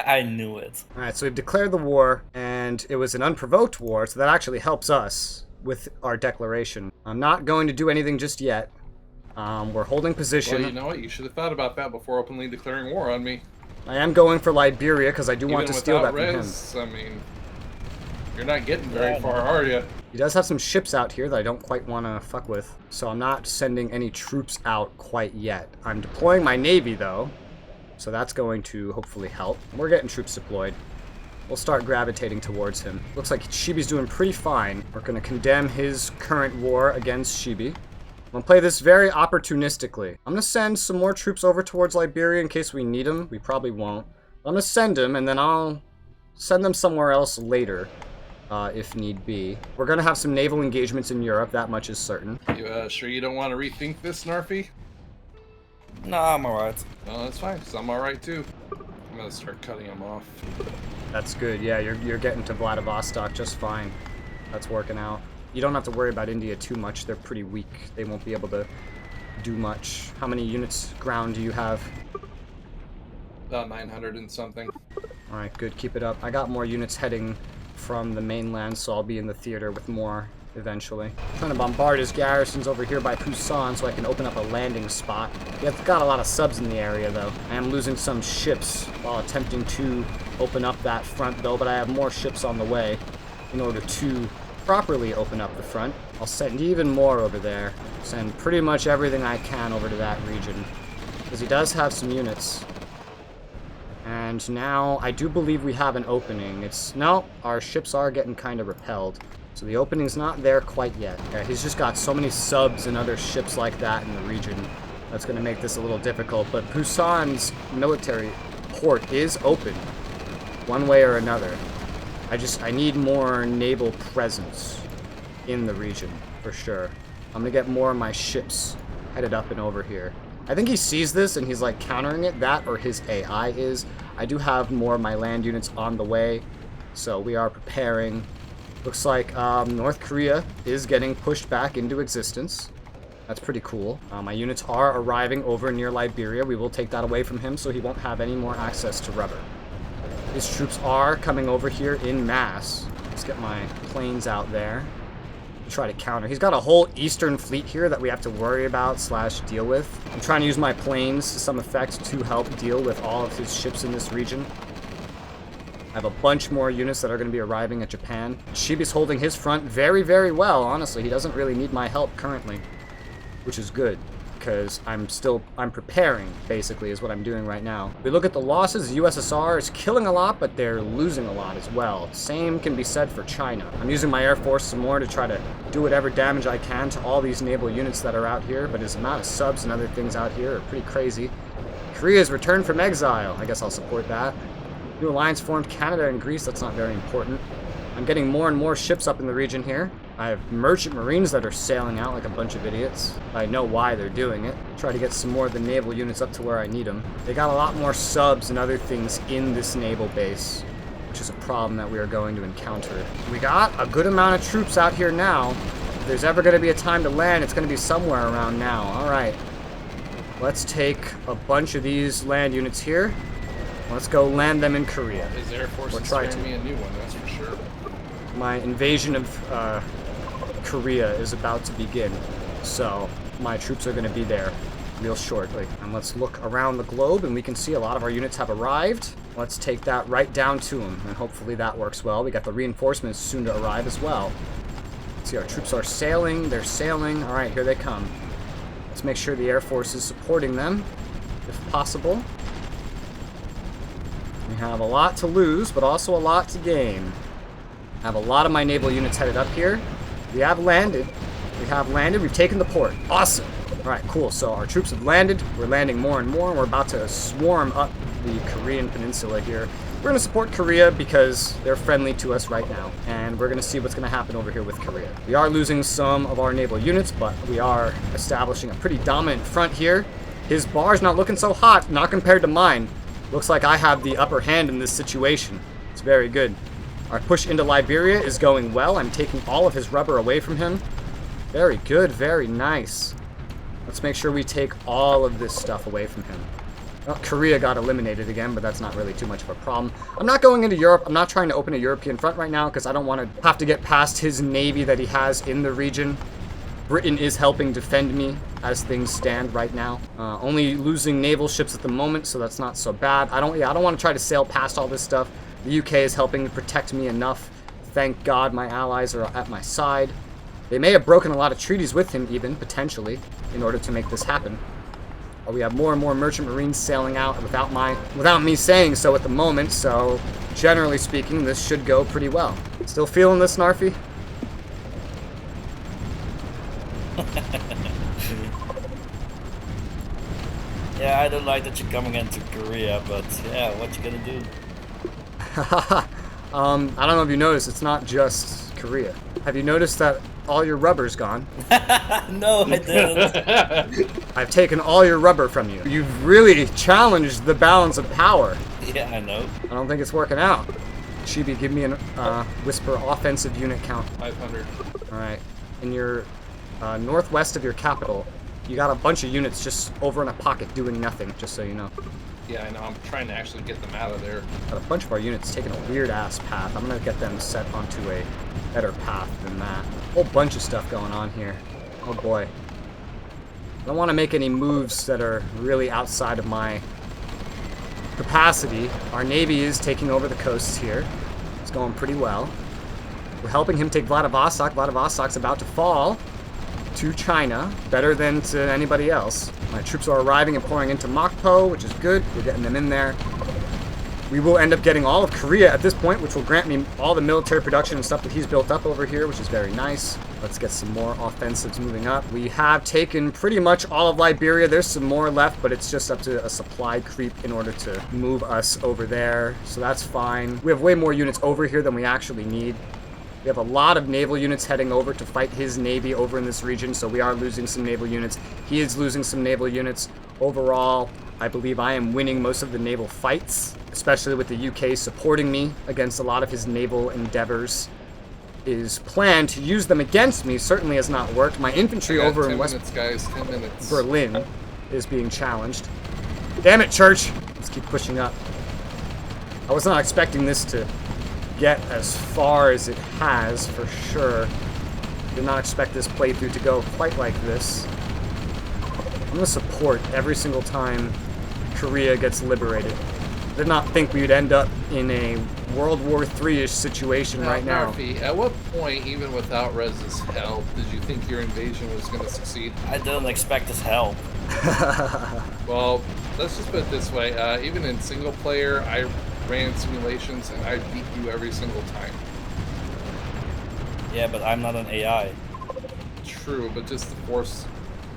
I knew it. Alright, so we've declared the war, and it was an unprovoked war, so that actually helps us with our declaration. I'm not going to do anything just yet. We're holding position. Well, you know what? You should have thought about that before openly declaring war on me. I am going for Liberia because I do want to Even steal that without from him. res, I mean, you're not getting very far, are you? He does have some ships out here that I don't quite want to fuck with, so I'm not sending any troops out quite yet. I'm deploying my navy, though, so that's going to hopefully help. We're getting troops deployed. We'll start gravitating towards him. Looks like Shibi's doing pretty fine. We're going to condemn his current war against Shibi. I'm going to play this very opportunistically. I'm going to send some more troops over towards Liberia in case we need them. We probably won't. I'm going to send them, and then I'll send them somewhere else later. If need be. We're going to have some naval engagements in Europe, that much is certain. You sure you don't want to rethink this, Narfi? Nah, I'm alright. No, that's fine, because I'm alright too. I'm going to start cutting them off. That's good, yeah, you're getting to Vladivostok just fine. That's working out. You don't have to worry about India too much, they're pretty weak. They won't be able to do much. How many units ground do you have? About 900 and something. Alright, good, keep it up. I got more units heading from the mainland, so I'll be in the theater with more eventually. I'm trying to bombard his garrisons over here by Pusan so I can open up a landing spot. We've got a lot of subs in the area, though. I am losing some ships while attempting to open up that front, though, but I have more ships on the way in order to properly open up the front. I'll send even more over there. Send pretty much everything I can over to that region, because he does have some units. And now, I do believe we have an opening. No, our ships are getting kind of repelled. So the opening's not there quite yet. Yeah, he's just got so many subs and other ships like that in the region. That's going to make this a little difficult. But Pusan's military port is open, one way or another. I need more naval presence in the region, for sure. I'm going to get more of my ships headed up and over here. I think he sees this and he's like countering it, that or his AI is. I do have more of my land units on the way, so we are preparing. Looks like North Korea is getting pushed back into existence. That's pretty cool. My units are arriving over near Liberia. We will take that away from him so he won't have any more access to rubber. His troops are coming over here in mass. Let's get my planes out there. Try to counter. He's got a whole eastern fleet here that we have to worry about / deal with. I'm trying to use my planes to some effect to help deal with all of his ships in this region. I have a bunch more units that are going to be arriving at Japan. Shibi's holding his front very, very well, honestly. He doesn't really need my help currently, which is good, because I'm preparing, basically, is what I'm doing right now. If we look at the losses, the USSR is killing a lot, but they're losing a lot as well. Same can be said for China. I'm using my Air Force some more to try to do whatever damage I can to all these naval units that are out here, but his amount of subs and other things out here are pretty crazy. Korea's returned from exile. I guess I'll support that. New alliance formed Canada and Greece. That's not very important. I'm getting more and more ships up in the region here. I have merchant marines that are sailing out like a bunch of idiots. I know why they're doing it. Try to get some more of the naval units up to where I need them. They got a lot more subs and other things in this naval base, which is a problem that we are going to encounter. We got a good amount of troops out here now. If there's ever going to be a time to land, it's going to be somewhere around now. All right. Let's take a bunch of these land units here. Let's go land them in Korea. His Air Force is sparing me a new one, that's for sure. My invasion of Korea is about to begin, so my troops are going to be there real shortly. And let's look around the globe, and we can see a lot of our units have arrived. Let's take that right down to them, and hopefully that works well. We got the reinforcements soon to arrive as well. Let's see, our troops are sailing. They're sailing. All right, here they come. Let's make sure the Air Force is supporting them, if possible. We have a lot to lose, but also a lot to gain. I have a lot of my naval units headed up here. We have landed. We've taken the port. Awesome. All right, cool. So our troops have landed. We're landing more and more. We're about to swarm up the Korean peninsula here. We're going to support Korea because they're friendly to us right now. And we're going to see what's going to happen over here with Korea. We are losing some of our naval units, but we are establishing a pretty dominant front here. His bar's not looking so hot, not compared to mine. Looks like I have the upper hand in this situation. It's very good. Our push into Liberia is going well. I'm taking all of his rubber away from him. Very good, very nice. Let's make sure we take all of this stuff away from him. Well, Korea got eliminated again, but that's not really too much of a problem. I'm not going into Europe. I'm not trying to open a European front right now because I don't want to have to get past his navy that he has in the region. Britain is helping defend me as things stand right now. Only losing naval ships at the moment, so that's not so bad. I don't want to try to sail past all this stuff. The UK is helping to protect me enough. Thank God my allies are at my side. They may have broken a lot of treaties with him even, potentially, in order to make this happen. We have more and more merchant marines sailing out without me saying so at the moment, so generally speaking, this should go pretty well. Still feeling this, Narfi? Yeah, I don't like that you're coming into Korea, but yeah, what you gonna do? I don't know if you noticed, it's not just Korea. Have you noticed that all your rubber's gone? No, I didn't. I've taken all your rubber from you. You've really challenged the balance of power. Yeah, I know. I don't think it's working out. Shibi, give me a Whisper offensive unit count. 500. Alright. In your northwest of your capital, you got a bunch of units just over in a pocket doing nothing, just so you know. Yeah, I know. I'm trying to actually get them out of there. Got a bunch of our units taking a weird-ass path. I'm gonna get them set onto a better path than that. Whole bunch of stuff going on here. Oh boy. I don't want to make any moves that are really outside of my capacity. Our navy is taking over the coasts here. It's going pretty well. We're helping him take Vladivostok. Vladivostok's about to fall to China, better than to anybody else. My troops are arriving and pouring into Mokpo, which is good. We're getting them in there. We will end up getting all of Korea at this point, which will grant me all the military production and stuff that he's built up over here, which is very nice. Let's get some more offensives moving up. We have taken pretty much all of Liberia. There's some more left, but it's just up to a supply creep in order to move us over there. So that's fine. We have way more units over here than we actually need. We have a lot of naval units heading over to fight his navy over in this region, so we are losing some naval units. He is losing some naval units. Overall, I believe I am winning most of the naval fights, especially with the UK supporting me against a lot of his naval endeavors. His plan to use them against me certainly has not worked. My infantry over in West 10 minutes. Berlin is being challenged. Damn it, Church! Let's keep pushing up. I was not expecting this to get as far as it has, for sure. Did not expect this playthrough to go quite like this. I'm going to support every single time Korea gets liberated. Did not think we would end up in a World War III-ish situation right now. Narfi, at what point, even without Rez's help, did you think your invasion was going to succeed? I didn't expect his help. Well, let's just put it this way. Even in single player, I ran simulations and I beat you every single time. Yeah, but I'm not an AI. True, but just the force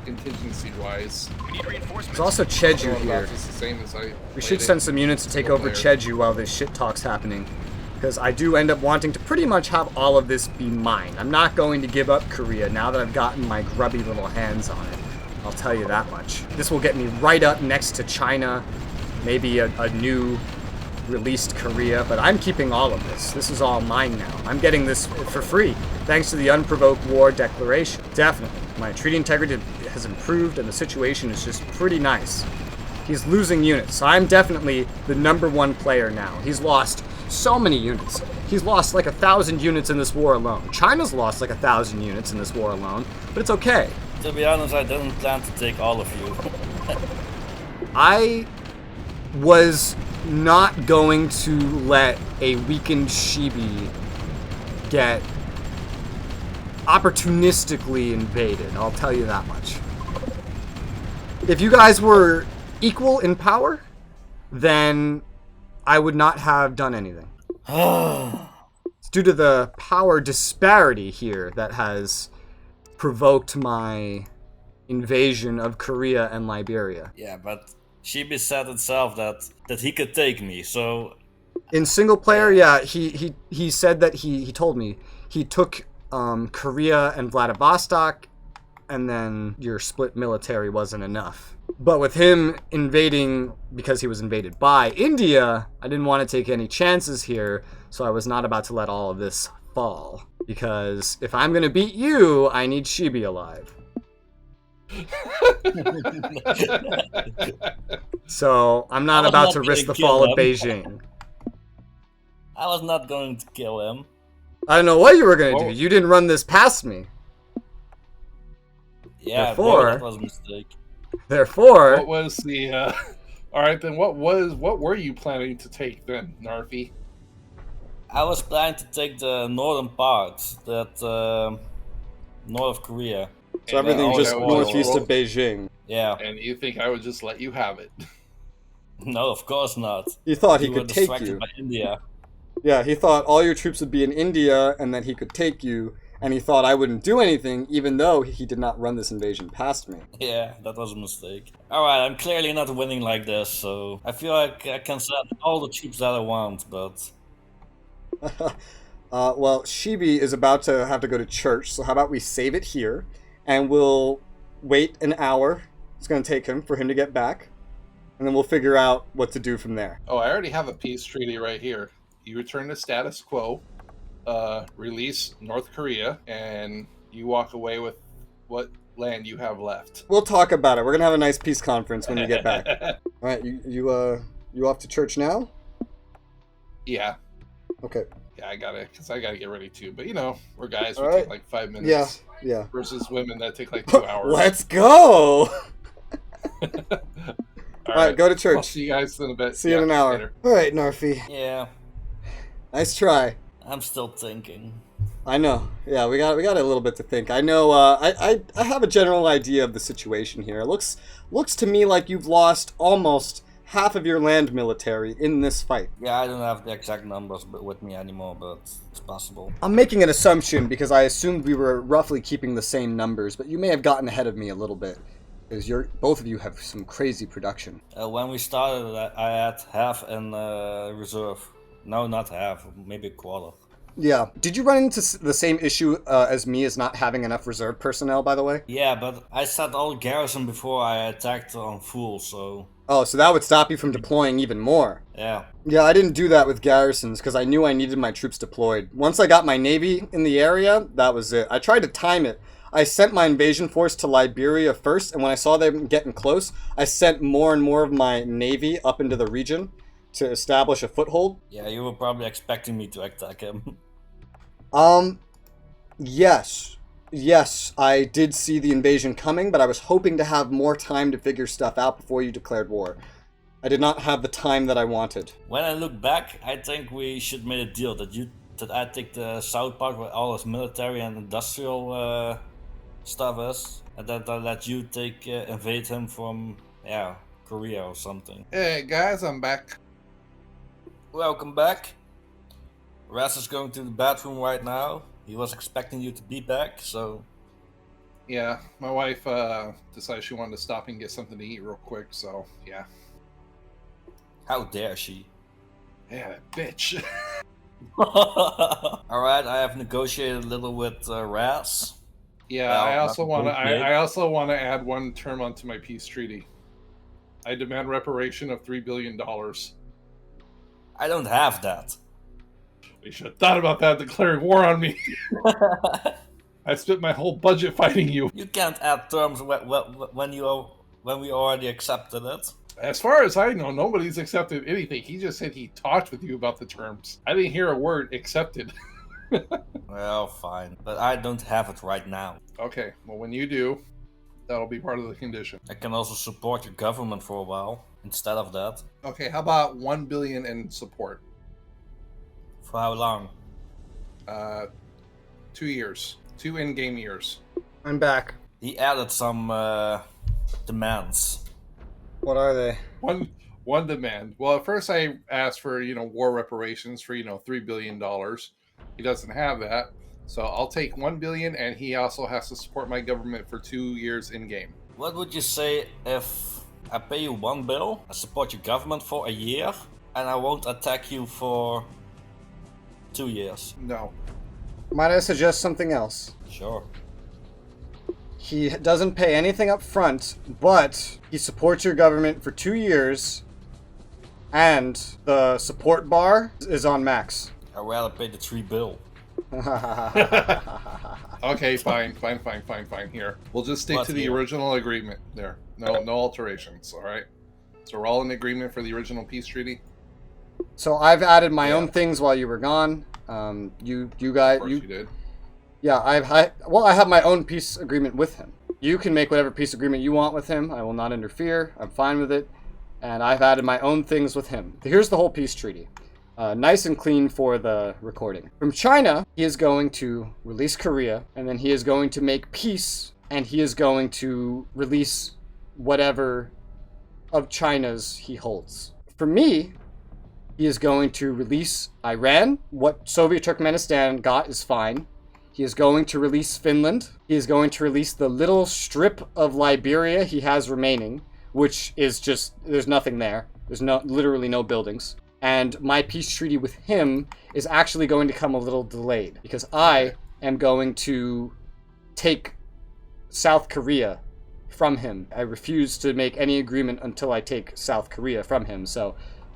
contingency-wise. There's also Cheju here. Just the same as We should send some units to take over Cheju while this shit talk's happening. Because I do end up wanting to pretty much have all of this be mine. I'm not going to give up Korea now that I've gotten my grubby little hands on it. I'll tell you that much. This will get me right up next to China, maybe a new released Korea, but I'm keeping all of this. This is all mine now. I'm getting this for free, thanks to the unprovoked war declaration. Definitely. My treaty integrity has improved, and the situation is just pretty nice. He's losing units, so I'm definitely the #1 player now. He's lost so many units. He's lost like 1,000 units in this war alone. China's lost like 1,000 units in this war alone, but it's okay. To be honest, I didn't plan to take all of you. I was not going to let a weakened Shibi get opportunistically invaded, I'll tell you that much. If you guys were equal in power, then I would not have done anything. It's due to the power disparity here that has provoked my invasion of Korea and Liberia. Yeah, but Shibi said itself that he could take me, so... In single player, yeah, he said that he told me he took Korea and Vladivostok, and then your split military wasn't enough. But with him invading, because he was invaded by India, I didn't want to take any chances here, so I was not about to let all of this fall. Because if I'm going to beat you, I need Shibi alive. So I'm not I was about not to risk gonna the fall kill of him. Beijing. I was not going to kill him. I don't know what you were gonna Whoa. do. You didn't run this past me. Yeah, Therefore- maybe that was a mistake. Therefore, What was the? All right, then. What were you planning to take then, Narfi? I was planning to take the northern part, that North of Korea. so And everything then just all northeast oil. of Beijing. Yeah. And you think I would just let you have it? No, of course not. He thought he You were could take distracted you. by India. Yeah, he thought all your troops would be in India and that he could take you, and he thought I wouldn't do anything, even though he did not run this invasion past me. Yeah, that was a mistake. Alright, I'm clearly not winning like this, so I feel like I can send all the troops that I want, but... Well, Shibi is about to have to go to church, so how about we save it here, and we'll wait an hour. It's going to take him for him to get back, and then we'll figure out what to do from there. Oh, I already have a peace treaty right here. You return to status quo, release North Korea, and you walk away with what land you have left. We'll talk about it. We're going to have a nice peace conference when you get back. All right, you off to church now? Yeah. Okay. Yeah, I gotta get ready too. But you know, we're guys. All We right. take like 5 minutes. Yeah. Versus women that take like 2 hours. Let's go! All All right, go to church. I'll see you guys in a bit. See you in an hour. Later. All right, Narfi. Yeah, Nice try. I'm still thinking. I know. Yeah, we got a little bit to think. I know. I have a general idea of the situation here. It looks to me like you've lost almost half of your land military in this fight. Yeah, I don't have the exact numbers with me anymore, but it's possible. I'm making an assumption because I assumed we were roughly keeping the same numbers, but you may have gotten ahead of me a little bit. Because both of you have some crazy production. When we started, I had half in reserve. No, not half, maybe a quarter. Yeah. Did you run into the same issue as me as not having enough reserve personnel, by the way? Yeah, but I set all garrison before I attacked on full, so... Oh, so that would stop you from deploying even more. Yeah. Yeah, I didn't do that with garrisons because I knew I needed my troops deployed. Once I got my navy in the area, that was it. I tried to time it. I sent my invasion force to Liberia first, and when I saw them getting close, I sent more and more of my navy up into the region to establish a foothold. Yeah, you were probably expecting me to attack him. Yes. Yes, I did see the invasion coming, but I was hoping to have more time to figure stuff out before you declared war. I did not have the time that I wanted. When I look back, I think we should make a deal that I take the south part where all this military and industrial stuff is, and that I let you invade him from, yeah, Korea or something. Hey guys, I'm back. Welcome back. Raz is going to the bathroom right now. He was expecting you to be back, so... Yeah, my wife decided she wanted to stop and get something to eat real quick, so yeah. How dare she? Yeah, that bitch. Alright, I have negotiated a little with Raz. Yeah, Well, I also want to. not both I also want to add one term onto my peace treaty. I demand reparation of $3 billion. I don't have that. You should have thought about that declaring war on me. I spent my whole budget fighting you. You can't add terms when we already accepted it. As far as I know, nobody's accepted anything. He just said he talked with you about the terms. I didn't hear a word accepted. Well, fine. But I don't have it right now. Okay, well, when you do, that'll be part of the condition. I can also support your government for a while, instead of that. Okay, how about $1 billion in support? For how long? 2 years. 2 in-game years. I'm back. He added some demands. What are they? One demand. Well, at first I asked for, war reparations for, $3 billion. He doesn't have that. So I'll take $1 billion, and he also has to support my government for 2 years in-game. What would you say if I pay you $1 billion, I support your government for a year, and I won't attack you for 2 years? No. Might I suggest something else? Sure. He doesn't pay anything up front, but he supports your government for 2 years, and the support bar is on max. I'd rather pay the $3 billion. Okay, fine. Here, we'll just stick to the original agreement. There, no alterations. All right. So we're all in agreement for the original peace treaty. So I've added my own things while you were gone. You guys, Of course you did. Yeah, I have my own peace agreement with him. You can make whatever peace agreement you want with him. I will not interfere. I'm fine with it. And I've added my own things with him. Here's the whole peace treaty. Nice and clean for the recording. From China, he is going to release Korea, and then he is going to make peace, and he is going to release whatever of China's he holds. For me, he is going to release Iran. What Soviet Turkmenistan got is fine. He is going to release Finland. He is going to release the little strip of Liberia he has remaining, which is just, there's nothing there. There's literally no buildings. And my peace treaty with him is actually going to come a little delayed because I am going to take South Korea from him. I refuse to make any agreement until I take South Korea from him. So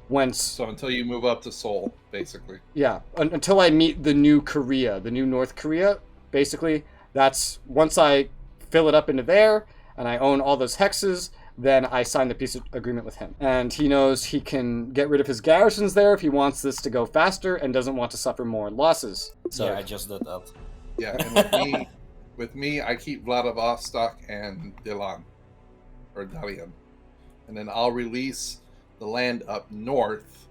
until you move up to Seoul, basically. Yeah, until I meet the new Korea, the new North Korea, basically. That's once I fill it up into there and I own all those hexes, then I sign the peace agreement with him. And he knows he can get rid of his garrisons there if he wants this to go faster and doesn't want to suffer more losses. So yeah, I just did that. Yeah, and with me, I keep Vladivostok and Dalian. And then I'll release the land up north.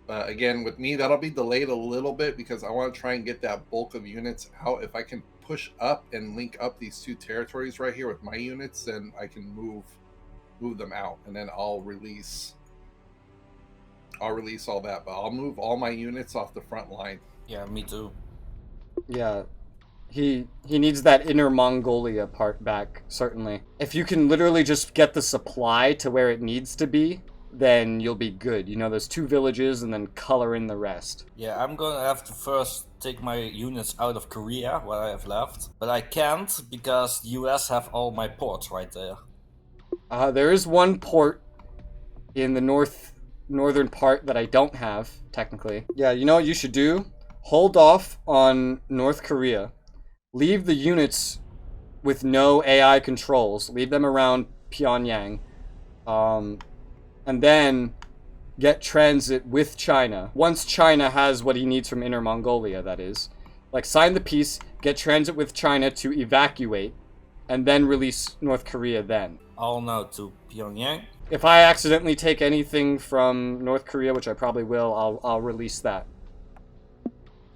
Again, with me, that'll be delayed a little bit because I want to try and get that bulk of units out. If I can push up and link up these two territories right here with my units, then I can move them out, and then I'll release all that. But I'll move all my units off the front line. Yeah, me too. Yeah. He needs that inner Mongolia part back, certainly. If you can literally just get the supply to where it needs to be, then you'll be good. You know, there's 2 villages and then color in the rest. Yeah, I'm gonna have to first take my units out of Korea, what I have left. But I can't because the US have all my ports right there. There is one port in the northern part that I don't have, technically. Yeah, you know what you should do? Hold off on North Korea. Leave the units with no AI controls. Leave them around Pyongyang. And then get transit with China. Once China has what he needs from Inner Mongolia, that is. Like, sign the peace, get transit with China to evacuate, and then release North Korea then. All now to Pyongyang. If I accidentally take anything from North Korea, which I probably will, I'll release that.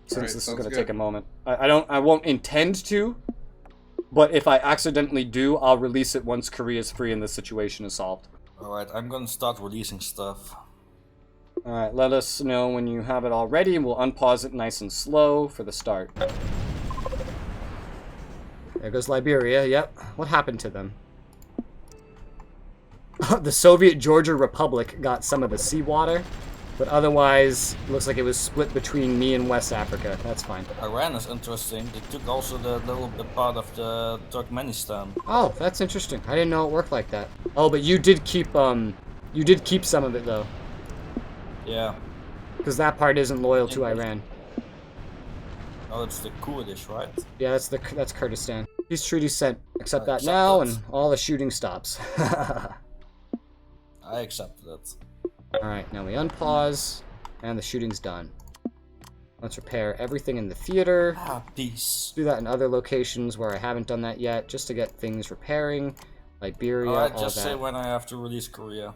Since this is going to take a moment. I won't intend to, but if I accidentally do, I'll release it once Korea's free and the situation is solved. Alright, I'm gonna start releasing stuff. Alright, let us know when you have it all ready, and we'll unpause it nice and slow for the start. There goes Liberia, yep. What happened to them? The Soviet Georgia Republic got some of the seawater. But otherwise, it looks like it was split between me and West Africa. That's fine. Iran is interesting. They took also the little bit part of the Turkmenistan. Oh, that's interesting. I didn't know it worked like that. Oh, but you did keep some of it though. Yeah. Because that part isn't loyal to Iran. Oh, it's the Kurdish, right? Yeah, that's Kurdistan. Peace treaty sent. Accept that accept now, that. and all the shooting stops. I accept that. Alright, now we unpause, and the shooting's done. Let's repair everything in the theater. Peace. Do that in other locations where I haven't done that yet, just to get things repairing. Liberia, Alright, all just that. say when I have to release Korea.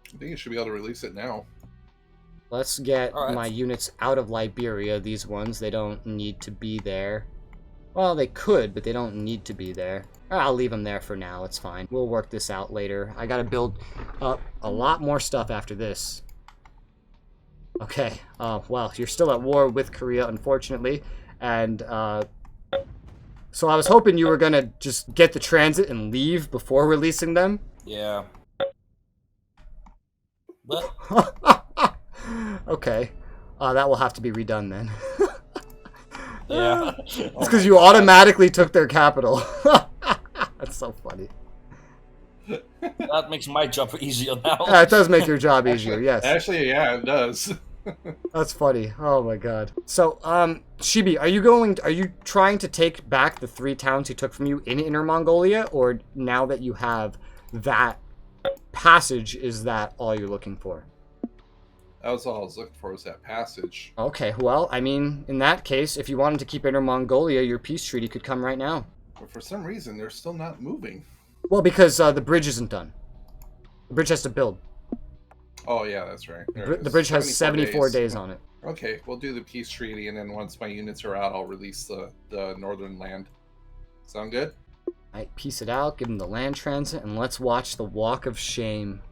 I think you should be able to release it now. Let's get Alright. my units out of Liberia, these ones. They don't need to be there. Well, they could, but they don't need to be there. I'll leave them there for now, it's fine. We'll work this out later. I gotta build up a lot more stuff after this. Okay, well, you're still at war with Korea, unfortunately. And, so I was hoping you were gonna just get the transit and leave before releasing them. Yeah. But Okay. That will have to be redone then. yeah. It's because you automatically took their capital. That's so funny. That makes my job easier now. Yeah, it does make your job easier, yes. Actually, yeah, it does. That's funny. Oh my god. So, Shibi, are you trying to take back the 3 towns he took from you in Inner Mongolia, or now that you have that passage, is that all you're looking for? That was all I was looking for, was that passage. Okay, well, I mean, in that case, if you wanted to keep Inner Mongolia, your peace treaty could come right now. But for some reason, they're still not moving. Well, because the bridge isn't done. The bridge has to build. Oh, yeah, that's right. The bridge has 74 days on it. Okay, we'll do the peace treaty, and then once my units are out, I'll release the northern land. Sound good? Alright, piece it out, give them the land transit, and let's watch the Walk of Shame.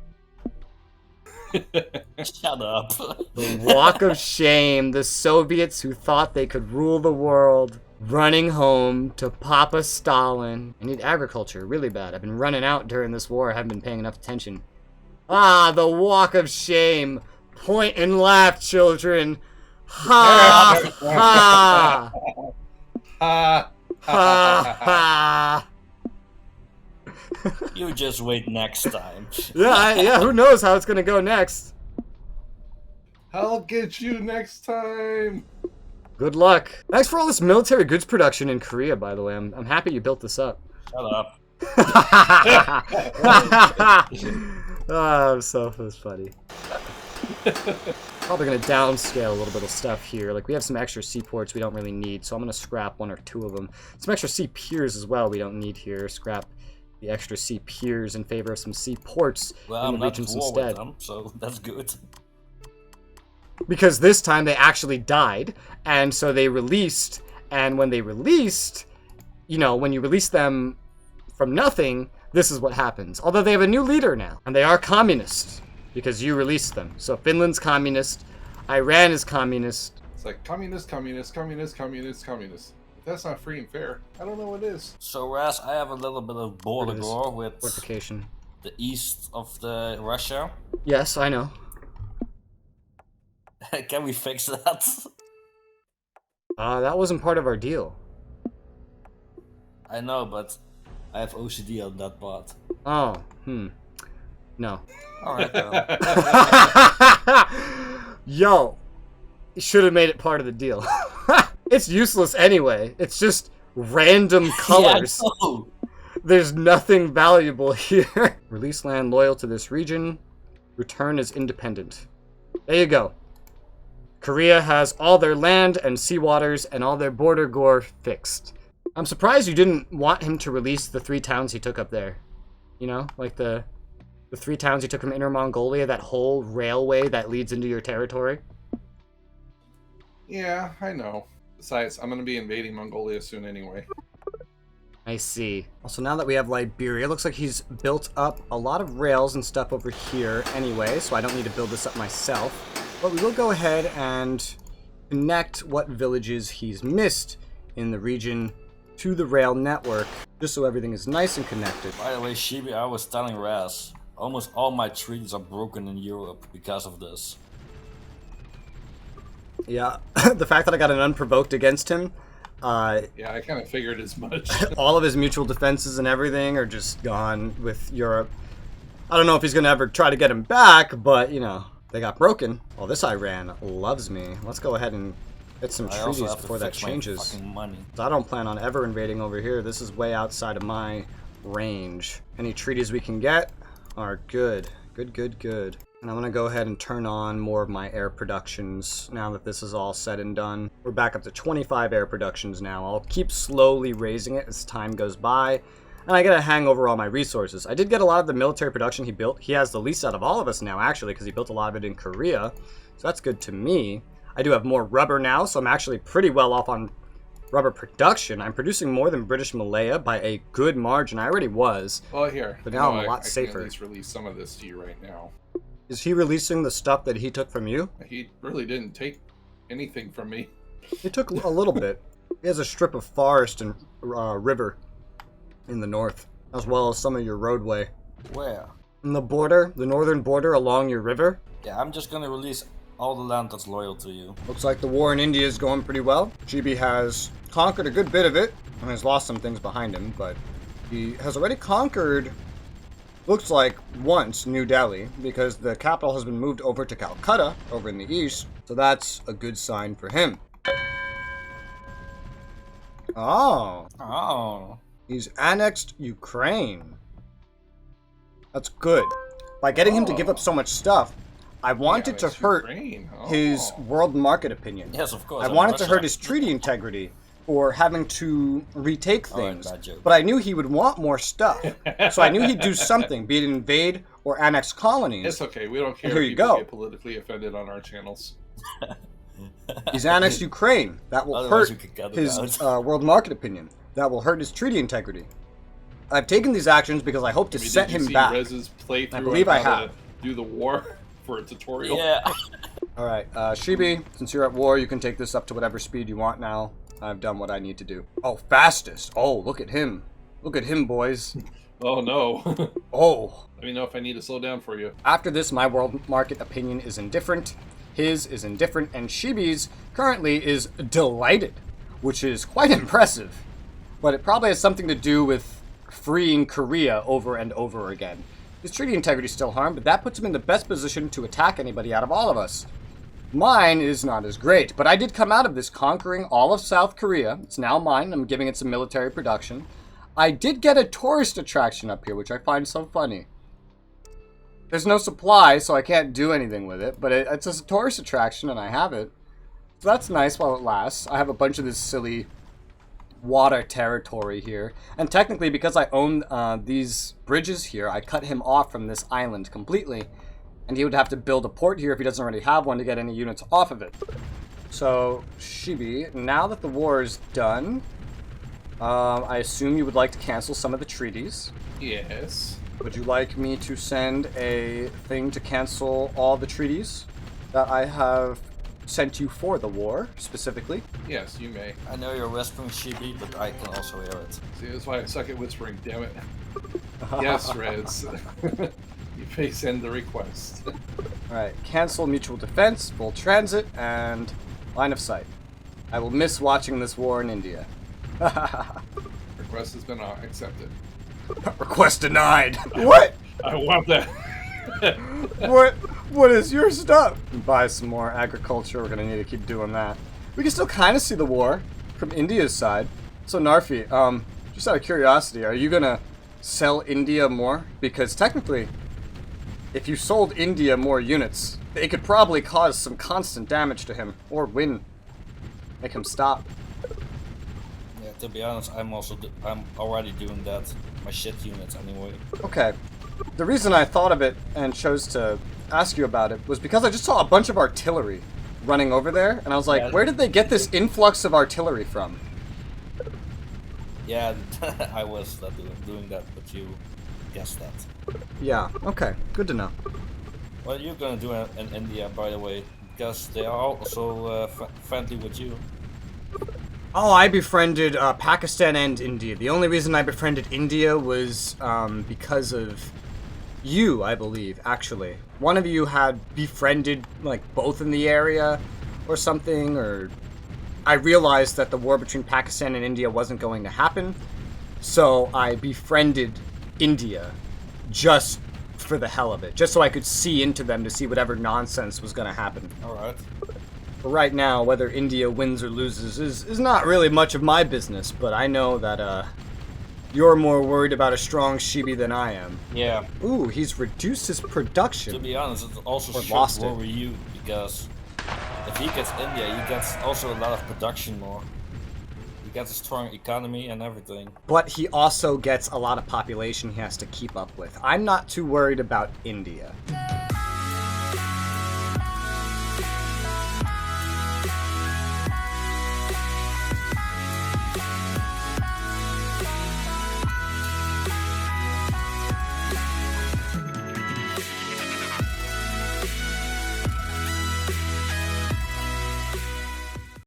Shut up. The Walk of Shame. The Soviets who thought they could rule the world. Running home to Papa Stalin. I need agriculture really bad. I've been running out during this war. I haven't been paying enough attention. Ah, the Walk of Shame. Point and laugh, children. Ha! Ha! Ha! Ha! Ha! You just wait next time. Yeah, who knows how it's gonna go next. I'll get you next time. Good luck. Thanks for all this military goods production in Korea, by the way. I'm happy you built this up. Shut up. Oh, that's funny. Probably gonna downscale a little bit of stuff here. Like, we have some extra seaports we don't really need, so I'm gonna scrap 1 or 2 of them. Some extra sea piers as well we don't need here. Scrap the extra sea piers in favor of some seaports Well, in I'm the not at regions war instead. with them, so that's good. Because this time they actually died, and so they released, and when they released, you know, when you release them from nothing, this is what happens. Although they have a new leader now, and they are communist, because you released them. So Finland's communist, Iran is communist. It's like communist, communist, communist, communist, communist. If that's not free and fair, I don't know what is. So, Raz, I have a little bit of border It is. war with Fortification. the east of the Russia. Yes, I know. Can we fix that? That wasn't part of our deal. I know, but I have OCD on that part. Oh, no. Alright, then. Yo, you should have made it part of the deal. It's useless anyway. It's just random colors. Yeah, no. There's nothing valuable here. Release land loyal to this region. Return as independent. There you go. Korea has all their land and seawaters and all their border gore fixed. I'm surprised you didn't want him to release the 3 towns he took up there. You know, like the 3 towns he took from Inner Mongolia, that whole railway that leads into your territory. Yeah, I know. Besides, I'm going to be invading Mongolia soon anyway. I see. Also, now that we have Liberia, it looks like he's built up a lot of rails and stuff over here anyway, so I don't need to build this up myself. But we will go ahead and connect what villages he's missed in the region to the rail network, just so everything is nice and connected. By the way, Shibi, I was telling Raz, almost all my treaties are broken in Europe because of this. Yeah, the fact that I got an unprovoked against him, Yeah, I kind of figured as much. all of his mutual defenses and everything are just gone with Europe. I don't know if he's going to ever try to get him back, but, you know, they got broken. Oh, this Iran loves me. Let's go ahead and get some I also treaties have to before that fix my changes. fucking money. I don't plan on ever invading over here. This is way outside of my range. Any treaties we can get are good. Good. And I'm going to go ahead and turn on more of my air productions now that this is all said and done. We're back up to 25 air productions now. I'll keep slowly raising it as time goes by. And I get a hang over all my resources. I did get a lot of the military production he built. He has the least out of all of us now, actually, because he built a lot of it in Korea. So that's good to me. I do have more rubber now, so I'm actually pretty well off on rubber production. I'm producing more than British Malaya by a good margin. I already was. Well, here. But now I'm a I lot can safer. at least release some of this to you right now. Is he releasing the stuff that he took from you? He really didn't take anything from me. He took a little bit. He has a strip of forest and river in the north, as well as some of your roadway. Where? In the border, the northern border along your river. Yeah, I'm just gonna release all the land that's loyal to you. Looks like the war in India is going pretty well. GB has conquered a good bit of it, and has lost some things behind him, but he has already conquered looks like once New Delhi, because the capital has been moved over to Calcutta, over in the east, so that's a good sign for him. Oh. Oh. He's annexed Ukraine. That's good. By getting him to give up so much stuff, I wanted to hurt his world market opinion. Yes, of course. I wanted to hurt his treaty integrity, or having to bake things. Alright, bad joke. But I knew he would want more stuff. So I knew he'd do something, be it invade or annex colonies. It's okay. We don't care Here if you people go. get politically offended on our channels. He's annexed Ukraine. That will Otherwise hurt we could cut it his out. world market opinion. That will hurt his treaty integrity. I've taken these actions because I hope to set him back. Rez's playthrough I believe on I how have. to do the war for a tutorial? Yeah. Alright, Shibi, since you're at war, you can take this up to whatever speed you want now. I've done what I need to do. Oh, fastest! Oh, look at him. Look at him, boys. Oh no. Oh. Let me know if I need to slow down for you. After this, my world market opinion is indifferent. His is indifferent, and Shibi's currently is delighted, which is quite impressive. But it probably has something to do with freeing Korea over and over again. His treaty integrity is still harmed, but that puts him in the best position to attack anybody out of all of us. Mine is not as great, but I did come out of this conquering all of South Korea. It's now mine. I'm giving it some military production. I did get a tourist attraction up here, which I find so funny. There's no supply, so I can't do anything with it, but it's a tourist attraction, and I have it. So that's nice while it lasts. I have a bunch of this silly water territory here. And technically, because I own these bridges here, I cut him off from this island completely. And he would have to build a port here if he doesn't already have one to get any units off of it. So, Shibi, now that the war is done, I assume you would like to cancel some of the treaties. Yes. Would you like me to send a thing to cancel all the treaties that I have sent you for the war, specifically? Yes, you may. I know you're whispering, Shibi, but I can also hear it. See, that's why I suck at whispering, damn it. Yes, Rez. You may send the request. Alright, cancel mutual defense, full transit, and line of sight. I will miss watching this war in India. Request has been accepted. Request denied. What? I want that. What is your stuff? Buy some more agriculture. We're gonna need to keep doing that. We can still kind of see the war from India's side. So Narfi, just out of curiosity, are you gonna sell India more? Because technically, if you sold India more units, it could probably cause some constant damage to him, or make him stop. Yeah, to be honest, I'm already doing that. My shit units anyway. Okay. The reason I thought of it and chose to ask you about it was because I just saw a bunch of artillery running over there, and I was like, Yeah. where did they get this influx of artillery from? Yeah, I was not doing that, but you guessed that. Yeah, okay. Good to know. What are you gonna do in India, by the way? Because they are also friendly with you. Oh, I befriended Pakistan and India. The only reason I befriended India was because of you, I believe, actually. One of you had befriended, like, both in the area or something, or I realized that the war between Pakistan and India wasn't going to happen, so I befriended India just for the hell of it, just so I could see into them to see whatever nonsense was going to happen. Alright. But right now, whether India wins or loses is not really much of my business, but I know that you're more worried about a strong Shibi than I am. Yeah. Ooh, he's reduced his production. To be honest, it also Or should lost it. worry you, because if he gets India, he gets also a lot of production more. He gets a strong economy and everything. But he also gets a lot of population he has to keep up with. I'm not too worried about India.